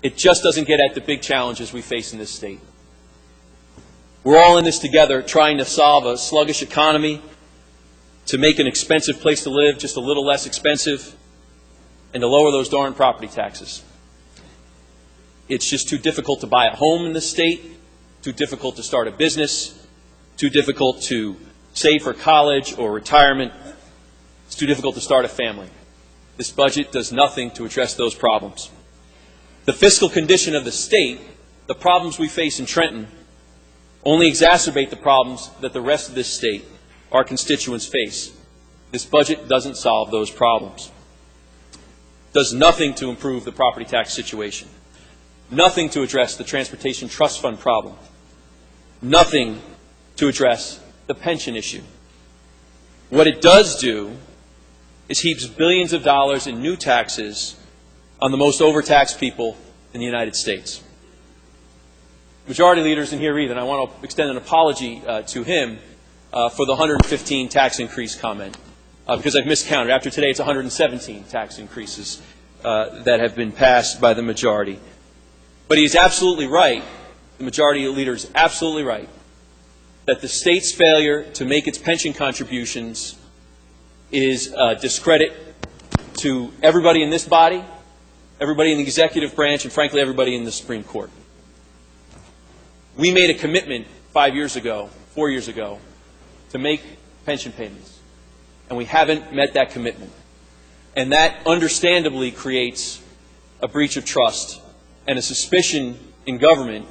It just doesn't get at the big challenges we face in this state. We're all in this together, trying to solve a sluggish economy, to make an expensive place to live just a little less expensive, and to lower those darn property taxes. It's just too difficult to buy a home in this state, too difficult to start a business, too difficult to save for college or retirement. It's too difficult to start a family. This budget does nothing to address those problems. The fiscal condition of the state, the problems we face in Trenton, only exacerbate the problems that the rest of this state, our constituents, face. This budget doesn't solve those problems. Does nothing to improve the property tax situation. Nothing to address the transportation trust fund problem. Nothing to address the pension issue. What it does do is heaps billions of dollars in new taxes on the most overtaxed people in the United States. Majority Leader isn't here either, and I want to extend an apology to him for the 115 tax increase comment, because I've miscounted. After today, it's 117 tax increases that have been passed by the majority. But he's absolutely right, the Majority Leader is absolutely right, that the state's failure to make its pension contributions is a discredit to everybody in this body, everybody in the executive branch, and frankly, everybody in the Supreme Court. We made a commitment 4 years ago, to make pension payments, and we haven't met that commitment. And that understandably creates a breach of trust and a suspicion in government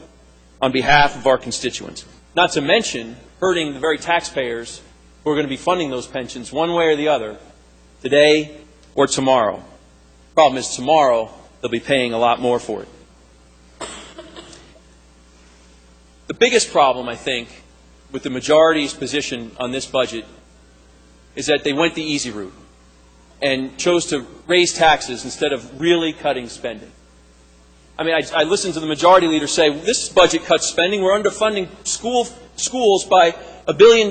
on behalf of our constituents. Not to mention hurting the very taxpayers who are going to be funding those pensions one way or the other, today or tomorrow. The problem is tomorrow they'll be paying a lot more for it. The biggest problem, I think, with the majority's position on this budget is that they went the easy route and chose to raise taxes instead of really cutting spending. I mean, I listened to the Majority Leader say, this budget cuts spending, we're underfunding schools by $1 billion.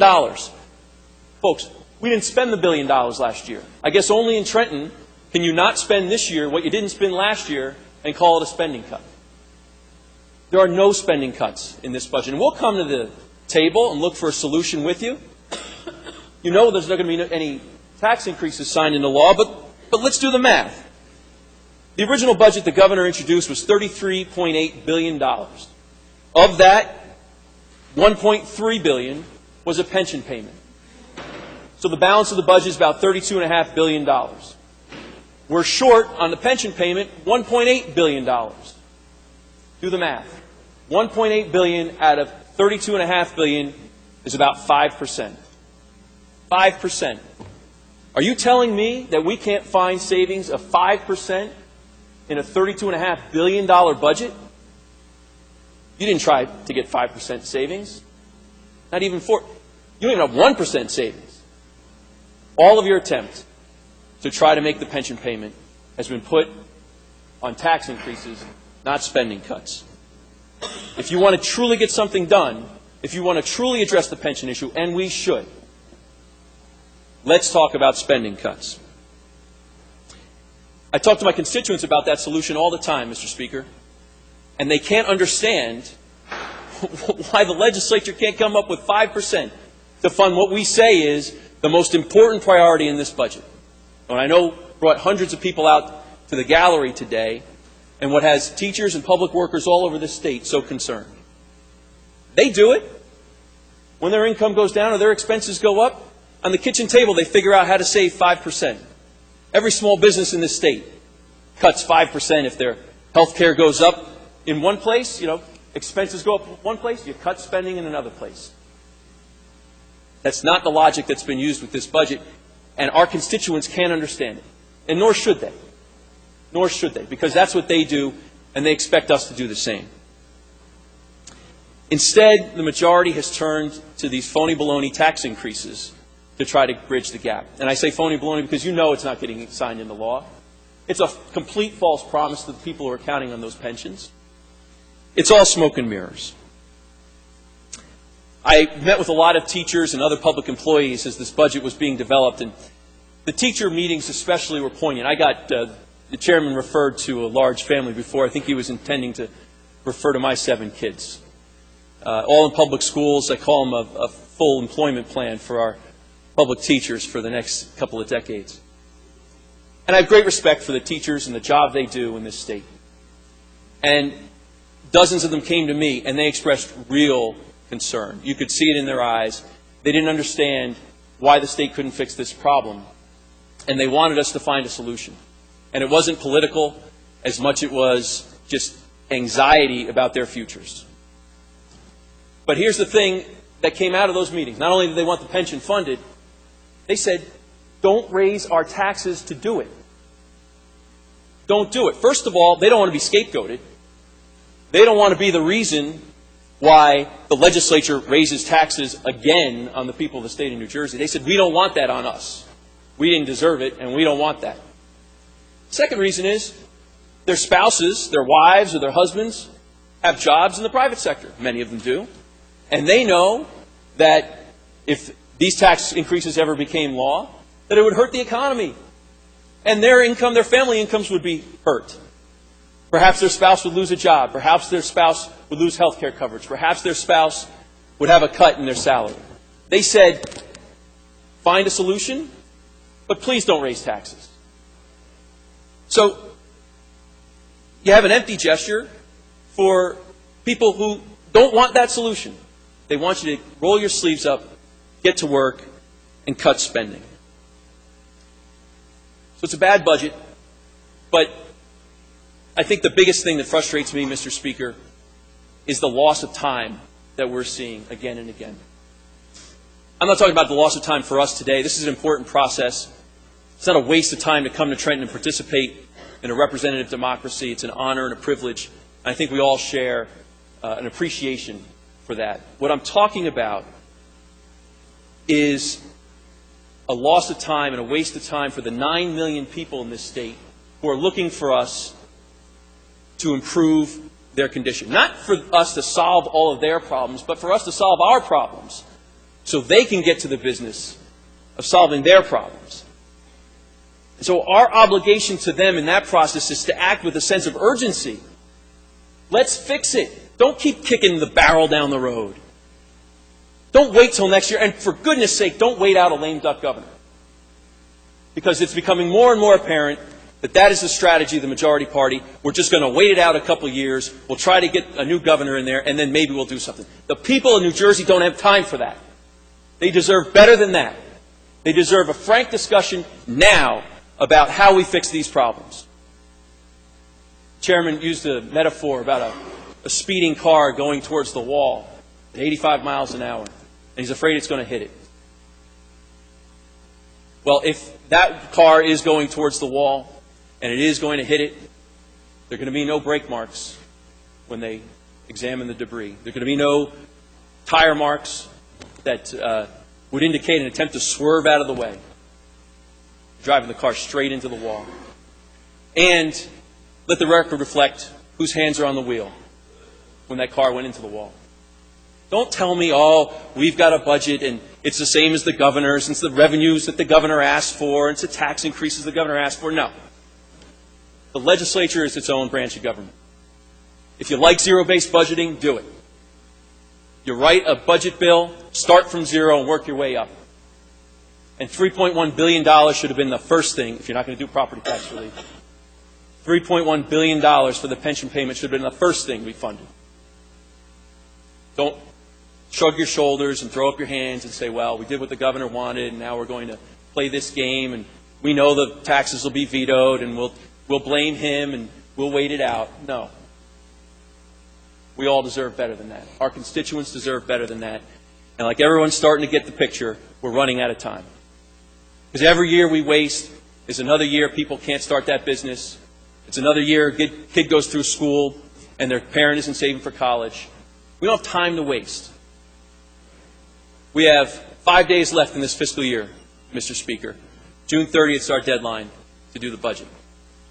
Folks, we didn't spend the $1 billion last year. I guess only in Trenton can you not spend this year what you didn't spend last year and call it a spending cut. There are no spending cuts in this budget. And we'll come to the table and look for a solution with you. You know there's not going to be any tax increases signed into law, but let's do the math. The original budget the governor introduced was $33.8 billion. Of that, $1.3 billion was a pension payment. So the balance of the budget is about $32.5 billion. We're short on the pension payment $1.8 billion. Do the math. $1.8 billion out of $32.5 billion is about 5%. 5%. Are you telling me that we can't find savings of 5% in a $32.5 billion budget? You didn't try to get 5% savings. Not even 4. You don't even have 1% savings. All of your attempts to try to make the pension payment has been put on tax increases, not spending cuts. If you want to truly get something done, if you want to truly address the pension issue, and we should, let's talk about spending cuts. I talk to my constituents about that solution all the time, Mr. Speaker, and they can't understand why the legislature can't come up with 5% to fund what we say is the most important priority in this budget. And I know brought hundreds of people out to the gallery today, and what has teachers and public workers all over this state so concerned. They do it. When their income goes down or their expenses go up, on the kitchen table they figure out how to save 5%. Every small business in this state cuts 5% if their health care goes up in one place, expenses go up one place, you cut spending in another place. That's not the logic that's been used with this budget, and our constituents can't understand it. And nor should they. Nor should they, because that's what they do, and they expect us to do the same. Instead, the majority has turned to these phony baloney tax increases to try to bridge the gap. And I say phony baloney because you know it's not getting signed into law. It's a complete false promise to the people who are counting on those pensions. It's all smoke and mirrors. I met with a lot of teachers and other public employees as this budget was being developed, and the teacher meetings especially were poignant. I got the the chairman referred to a large family before. I think he was intending to refer to my 7 kids. All in public schools. I call them a full employment plan for our public teachers for the next couple of decades. And I have great respect for the teachers and the job they do in this state. And dozens of them came to me and they expressed real concern. You could see it in their eyes. They didn't understand why the state couldn't fix this problem. And they wanted us to find a solution. And it wasn't political as much it was just anxiety about their futures. But here's the thing that came out of those meetings. Not only did they want the pension funded, they said, don't raise our taxes to do it. Don't do it. First of all, they don't want to be scapegoated. They don't want to be the reason why the legislature raises taxes again on the people of the state of New Jersey. They said, we don't want that on us. We didn't deserve it, and we don't want that. Second reason is their spouses, their wives, or their husbands have jobs in the private sector. Many of them do. And they know that if these tax increases ever became law, that it would hurt the economy. And their income, their family incomes would be hurt. Perhaps their spouse would lose a job. Perhaps their spouse would lose health care coverage. Perhaps their spouse would have a cut in their salary. They said, find a solution, but please don't raise taxes. So you have an empty gesture for people who don't want that solution. They want you to roll your sleeves up, get to work, and cut spending. So it's a bad budget, but I think the biggest thing that frustrates me, Mr. Speaker, is the loss of time that we're seeing again and again. I'm not talking about the loss of time for us today. This is an important process. It's not a waste of time to come to Trenton and participate in a representative democracy. It's an honor and a privilege. I think we all share an appreciation for that. What I'm talking about is a loss of time and a waste of time for the 9 million people in this state who are looking for us to improve their condition. Not for us to solve all of their problems, but for us to solve our problems so they can get to the business of solving their problems. And so our obligation to them in that process is to act with a sense of urgency. Let's fix it. Don't keep kicking the barrel down the road. Don't wait till next year. And for goodness sake, don't wait out a lame duck governor. Because it's becoming more and more apparent that that is the strategy of the majority party. We're just going to wait it out a couple of years. We'll try to get a new governor in there, and then maybe we'll do something. The people of New Jersey don't have time for that. They deserve better than that. They deserve a frank discussion now about how we fix these problems. The chairman used a metaphor about a speeding car going towards the wall at 85 miles an hour, and he's afraid it's going to hit it. Well, if that car is going towards the wall, and it is going to hit it, there are going to be no brake marks when they examine the debris. There are going to be no tire marks that would indicate an attempt to swerve out of the way, driving the car straight into the wall. And let the record reflect whose hands are on the wheel when that car went into the wall. Don't tell me, oh, we've got a budget and it's the same as the governor's, and it's the revenues that the governor asked for, and it's the tax increases the governor asked for. No. The legislature is its own branch of government. If you like zero-based budgeting, do it. You write a budget bill, start from zero and work your way up. And $3.1 billion should have been the first thing, if you're not going to do property tax relief. $3.1 billion for the pension payment should have been the first thing we funded. Don't shrug your shoulders and throw up your hands and say, well, we did what the governor wanted and now we're going to play this game and we know the taxes will be vetoed and we'll blame him and we'll wait it out. No. We all deserve better than that. Our constituents deserve better than that. And like everyone's starting to get the picture, we're running out of time. Because every year we waste is another year people can't start that business. It's another year a kid goes through school and their parent isn't saving for college. We don't have time to waste. We have 5 days left in this fiscal year, Mr. Speaker. June 30th is our deadline to do the budget.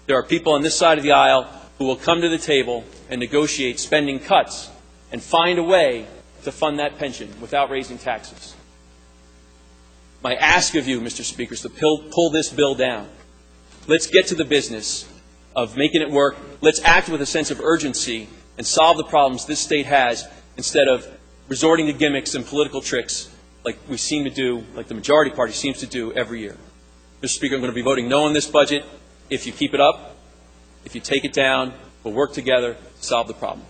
There are people on this side of the aisle who will come to the table and negotiate spending cuts and find a way to fund that pension without raising taxes. My ask of you, Mr. Speaker, is to pull this bill down. Let's get to the business of making it work. Let's act with a sense of urgency and solve the problems this state has instead of resorting to gimmicks and political tricks like we seem to do, like the majority party seems to do every year. Mr. Speaker, I'm going to be voting no on this budget. If you keep it up, if you take it down, we'll work together to solve the problem.